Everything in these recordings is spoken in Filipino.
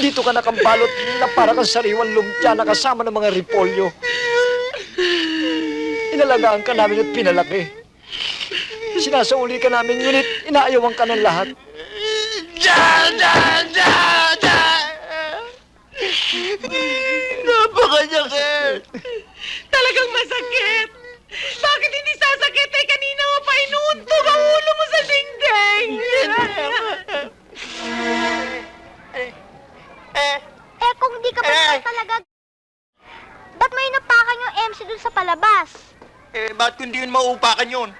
Dito ka nakabalot na para kang sariwang lumpia na kasama ng mga repolyo. Inalagaan ka namin at pinalaki. Sinasauli ka namin, ngunit inaayawan ka ng lahat. Napakasakit! Talagang masakit! Bakit hindi sasakit? Eh, kanina mo pa inuuntog ang ulo mo sa dingding! Kung di ka pa talaga, ba't may napakan yung MC dun sa palabas? Ba't kundi yun mauupakan yun?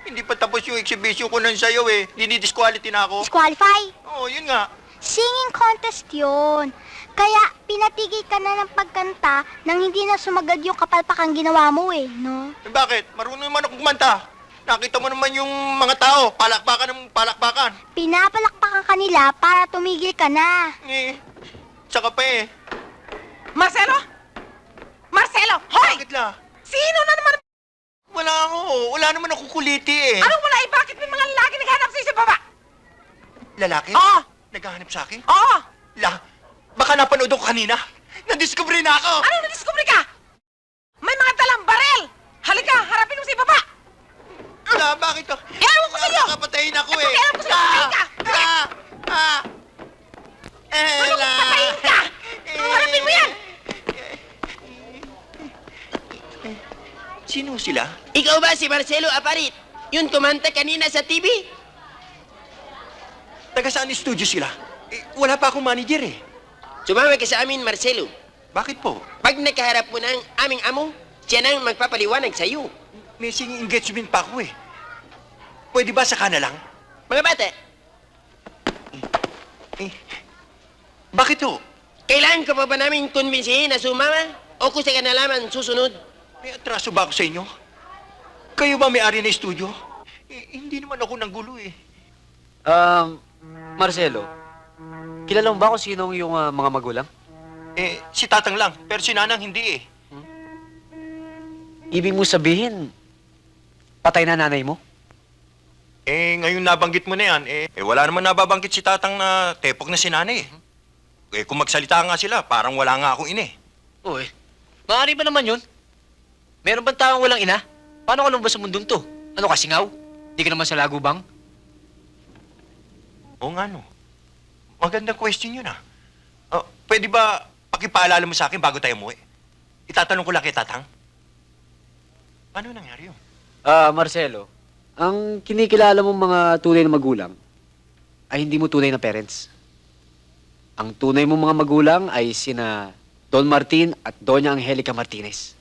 Hindi pa tapos yung exhibition ko ng sayo eh. Dinidisquality na ako. Disqualify? Oo, yun nga. Singing contest yun. Kaya pinatigil ka na ng pagkanta nang hindi na sumagad yung kapalpakang ginawa mo no? Bakit? Marunong naman ako kumanta. Nakita mo naman yung mga tao, palakpakan ng palakpakan. Pinapalakpakan ka nila para tumigil ka na. Saka pa eh. Marcelo? Marcelo! Hoy! Bakit la? Sino na naman? Wala naman ako kuliti eh. Anong wala eh? Bakit may mga lalaki naghanap sa'yo sa baba? Lalaki? Oo! Naghahanap sa akin? Oo! Baka napanood ako kanina. Nadiscovery na ako! Ano na-discovery ka? May mga dalang barel! Halika, harapin mo sa baba! Bakit ako? Ewan ko sa'yo! Kapatayin ako eh! Ewan ko sa'yo! Patayin ka! Patayin ka! Harapin mo yan! Sino sila? Ikaw ba si Marcelo Aparit? Yun kumanta kanina sa TV? Taga saan studio sila? Wala pa akong manager eh. Sumama ka sa amin, Marcelo. Bakit po? Pag nakaharap mo ng aming amo, siya nang magpapaliwanag sa'yo. May singing engagement pa ako eh. Pwede ba saka na lang? Mga bata, Bakit ho? kailangan ka pa ba namin konbinsihin na sumama? O kung sa kanalaman susunod? May atraso ba ako sa inyo? Kayo ba may-ari na studio? Hindi naman ako nanggulo eh. Marcelo, kilala mo ba kung sinong yung mga magulang? Si Tatang lang, pero si Nanang hindi eh. Ibig mo sabihin, patay na nanay mo? Ngayon nabanggit mo na yan, wala naman nababanggit si Tatang na tepok na si Nanay eh. Kung magsalita nga sila, parang wala nga akong ina eh. Uy, maaari ba naman yun? Meron bang taong walang ina? Paano ka lumabas sa mundong to? Ano ka, singaw? Di ka naman sa lagubang? Oo nga no. Magandang question yun ah. Pwede ba pakipaalala mo sa akin bago tayo umuwi? Itatanong ko lang kay Tatang. Paano nangyari yun? Marcelo, ang kinikilala mong mga tunay na magulang ay hindi mo tunay na parents. Ang tunay mong mga magulang ay sina Don Martin at Doña Angelica Martinez.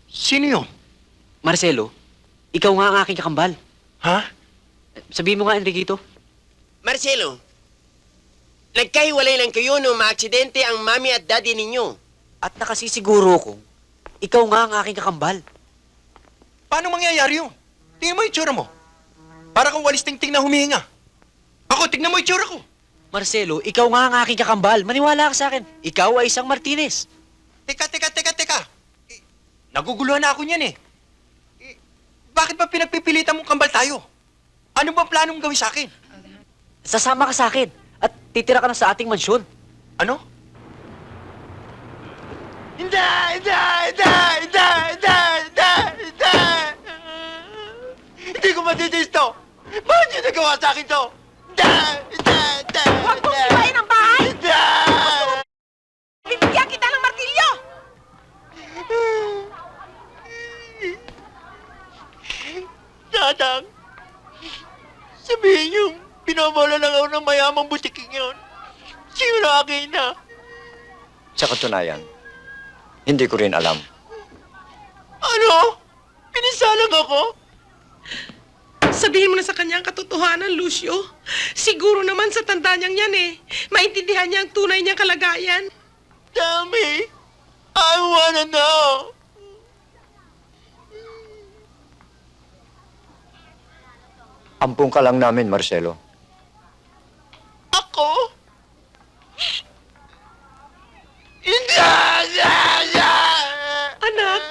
Sino yun? Marcelo, ikaw nga ang aking kakambal. Ha? Sabihin mo nga, Enriquito. Marcelo, nagkahiwalay lang kayo nung maaksidente ang mami at daddy ninyo. At nakasisiguro kong ikaw nga ang aking kakambal. Paano mangyayari yun? Tingnan mo yung itsura mo. Para kang walis tingting na humihinga. Ako, tignan mo yung itsura ko. Marcelo, ikaw nga ang aking kakambal. Maniwala ka sa akin. Ikaw ay isang Martinez. Teka. Naguguluhan na ako niyan eh. Bakit ba pinagpipilitan mong kambal tayo? Ano ba plano mong gawin sa akin? Sasama ka sa akin at titira ka na sa ating mansyon. Ano? Hindi! Hindi ko matitisto! Bakit niyo nagawa sa akin to? Huwag mong sibayin ang bahay! Hindi! Bibigyan kita ng martilyo! Tatang, sabihin niyo, pinabola lang ako ng mayamang butiking yun. Sino na akin na? Sa katunayan, hindi ko rin alam. Ano? Pinisalang ako? Sabihin mo na sa kanya ang katotohanan, Lucio. Siguro naman sa tanda niyang yan maintindihan niya ang tunay niyang kalagayan. Tell me. I wanna know. Ampung ka lang namin, Marcelo. Ako? Hindi! Anak,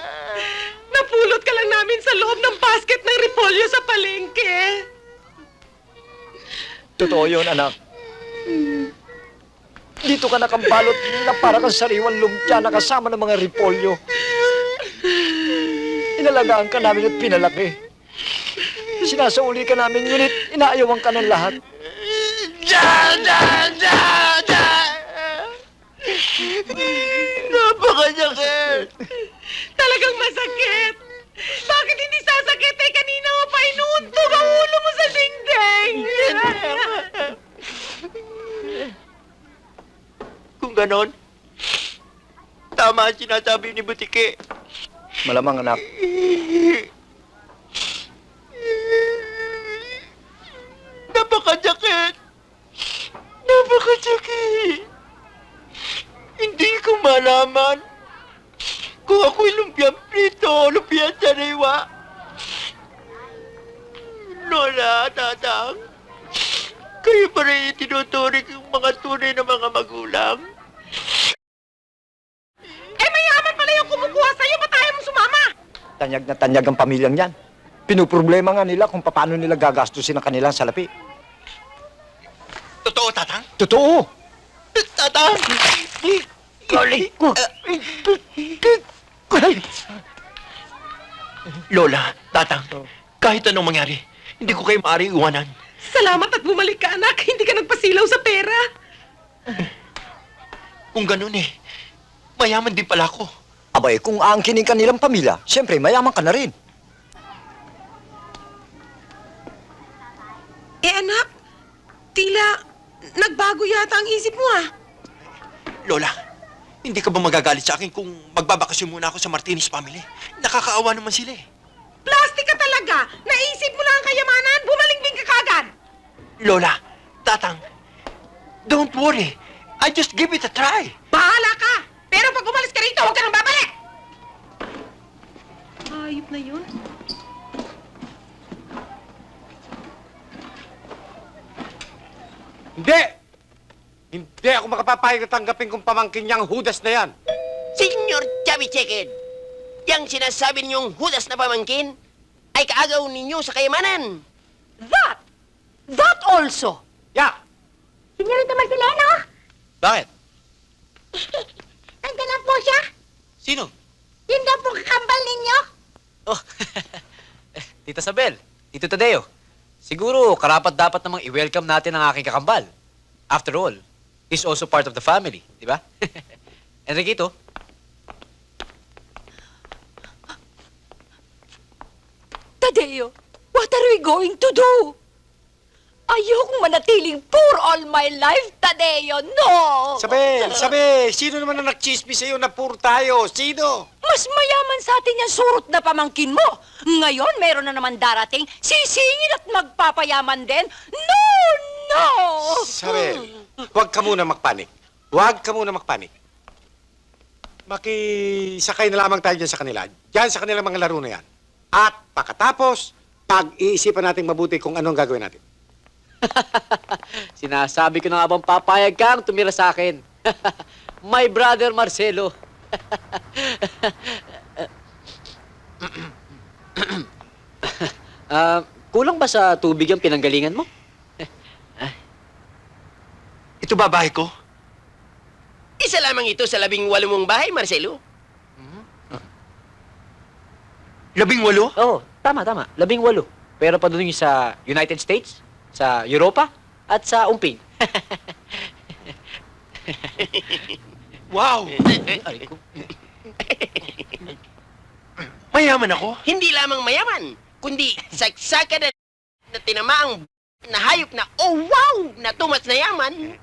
napulot ka lang namin sa loob ng basket ng repolyo sa palengke. Totoo yun, anak. Dito ka nakabalot na para kang sariwang lumpia na kasama ng mga repolyo. Inalagaan ka namin at pinalaki. Sinasauli ka namin, ngunit inaayawan ka ng lahat. Napakasakit! Talagang masakit! Bakit hindi sasakit? Eh, kanina mo pa inuuntog ang ulo mo sa dingding! Kung ganon, tama ang sinasabi ni Butike. Malamang anak, Napakasakit! Napakasakit! Hindi ko malaman kung ako'y lumpiang prito o lumpiang sariwa. Lola, tatang, kayo pa rin itinuturing yung mga tunay na mga magulang. Eh, mayaman pala yung kumukuha sa'yo! Ba't ayaw mong sumama? tanyag na tanyag ang pamilyang yan. Pinuproblema nga nila kung paano nila gagastusin ang kanilang salapi. Totoo, tatang? Totoo! Tatang! Galing ko! Lola, tatang, kahit anong mangyari, hindi ko kayo maaaring iwanan. Salamat at bumalik ka, anak. Hindi ka nagpasilaw sa pera. Kung ganun mayaman din pala ako. Abay, kung aangkinin ka nilang pamilya, siyempre, mayaman ka na rin. Eh, anak, tila nagbago yata ang isip mo, ah. Lola, hindi ka ba magagalit sa akin kung magbabakasyon muna ako sa Martinez family? Nakakaawa naman sila Plastic ka talaga. Naisip mo lang ang kayamanan. Bumalingbing ka kagad. Lola, tatang, don't worry. I just give it a try. Bahala ka. Pero pag umalis ka rito, huwag ka nang babalik. Ayop na yun. Hindi! Hindi ako makapapayag na tanggapin kung pamangkin niyang Judas na yan. Senyor Chubby Chicken, yang sinasabi ninyong hudas na pamangkin ay kaagaw ninyo sa kayamanan. That also. Ya! Senyorita Marceleno, Bakit? nandiyan po siya. Sino? Yun daw po kakambal ninyo. Oh, Tita Sabel, Tito Tadeo. Siguro, karapat dapat namang i-welcome natin ang aking kakambal. After all, he's also part of the family, di ba? Enriquito, Tadeo, what are we going to do? Ayokong manatiling poor all my life, Tadeo. No! Sabi, sino naman ang nagchismis sa'yo na poor tayo? Sino? Mas mayaman sa atin yung surot na pamangkin mo. Ngayon, meron na naman darating, sisingin at magpapayaman din. No! No! Sabi, huwag ka muna magpanik. Huwag ka muna magpanik. Makisakay na lamang tayo dyan sa kanila. Dyan sa kanilang mga laro na yan. At pagkatapos, pag-iisipan natin mabuti kung anong gagawin natin. sinasabi ko na nga bang papayag kang tumira sa akin. My brother Marcelo. Kulang ba sa tubig ang pinanggalingan mo? Ito ba bahay ko? Isa lamang ito sa 18 mong bahay, Marcelo. 18? Oo, tama. 18. Pero pa doon yung sa United States, sa Europa, at sa Umping. Wow! Ay, ko. Mayaman ako? Hindi lamang mayaman, kundi saksakan na tinamaang na hayop na, oh wow, na tumas na yaman.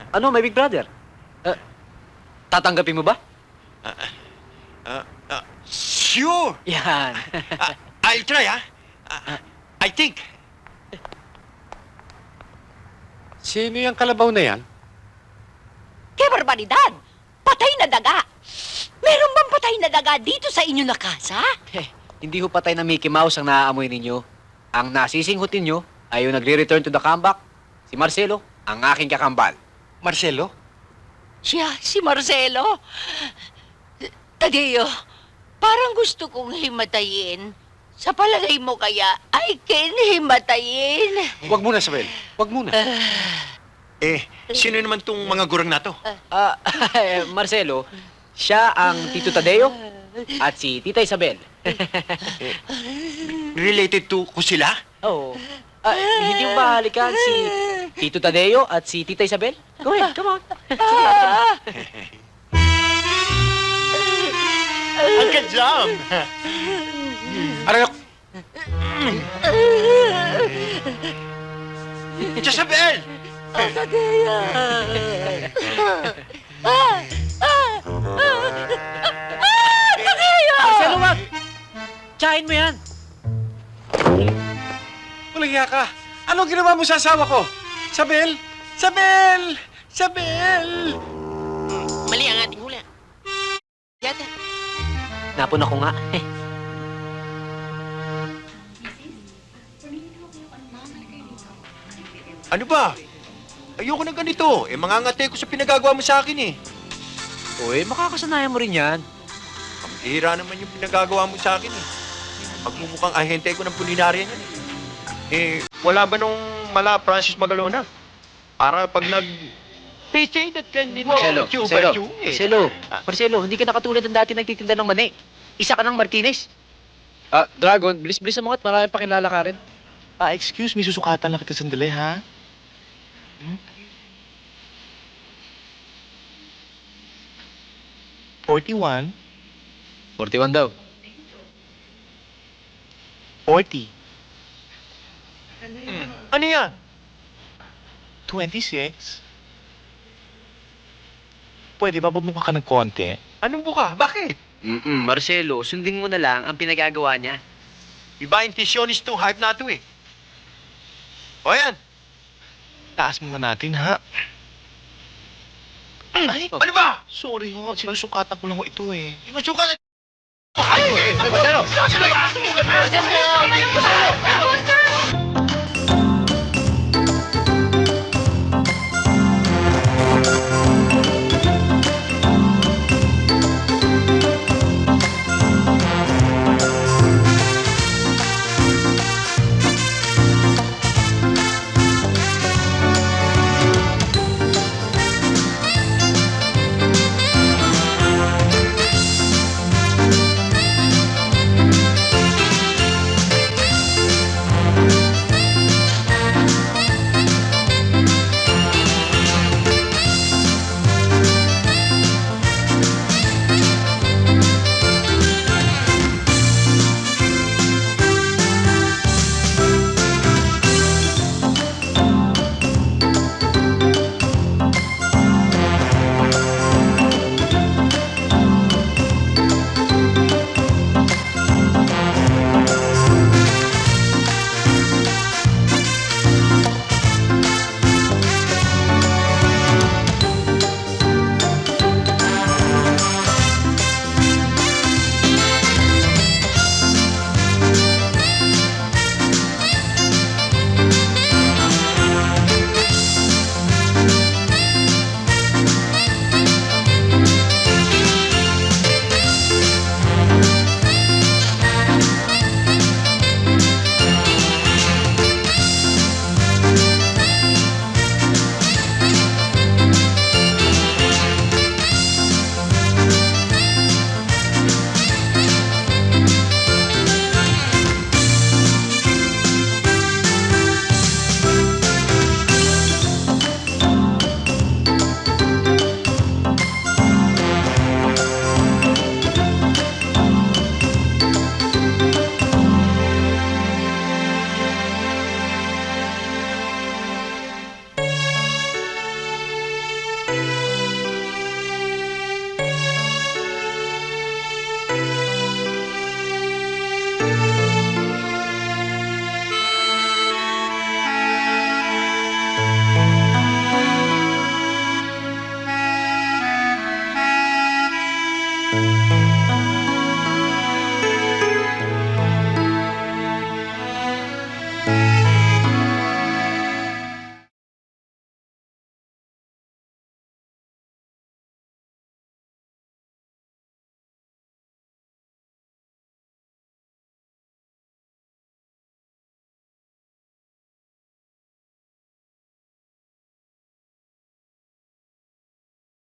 Ano, my big brother? Tatanggapin mo ba? Sure! Yan. I'll try, I think. Sino yung kalabaw na yan? Kaya barbaridad! Patay na daga! Meron bang patay na daga dito sa inyo na kasa? Hindi ho patay na Mickey Mouse ang naaamoy ninyo. Ang nasisinghutin nyo ay yung nagre-return to the comeback, si Marcelo, ang aking kakambal. Marcelo? Siya, si Marcelo. Tadeo, parang gusto kong himatayin. Sa palagay mo kaya, I can himatayin. Huwag muna, Sabel. Huwag muna. Sino naman tong mga gurang na to? Marcelo, siya ang Tito Tadeo at si Tita Isabel. Related to ko sila? Oo. Hindi mo ba halikan si Tito Tadeo at si Tita Isabel? Go ahead, come on. Ang kajam! Arayok! Jezabel! Marcelo, wag! Tsahin mo yan. Walang hiya ka. Anong ginawa mo sa asawa ko? Sabel! Sabel! Sabel! Mali ang ating hula. Yata. Napun ako nga. Ano ba? Ayoko na ganito. Mangangate ko sa pinagagawa mo sa akin eh. Uy, makakasanayan mo rin yan. Ang hira naman yung pinagagawa mo sa akin eh. Magmumukhang ahente ko ng pulinarya niyan eh. Wala ba nung mala Francis Magalona? Para pag nag... They say that can be Marcelo, Marcelo. Marcelo, hindi ka nakatulad ng dati nagtitinda ng mani. Isa ka ng Martinez. Dragon, bilis-bilis mo at marami pa kilala ka rin. Excuse me, susukatan lang kita sandali, ha? 41, 41 daw. 40, Ano yan? 26. Pwede ba bumukha ka ng konti? Anong buka? Bakit? Marcelo, sundin mo na lang ang pinagagawa niya. Iba intentionis tong hype na to eh. O yan. Taas muna natin, ha? Ay, Ano ba? sorry ho. Sinusukatan ko lang ho ito eh. Masuka na. Marcelo!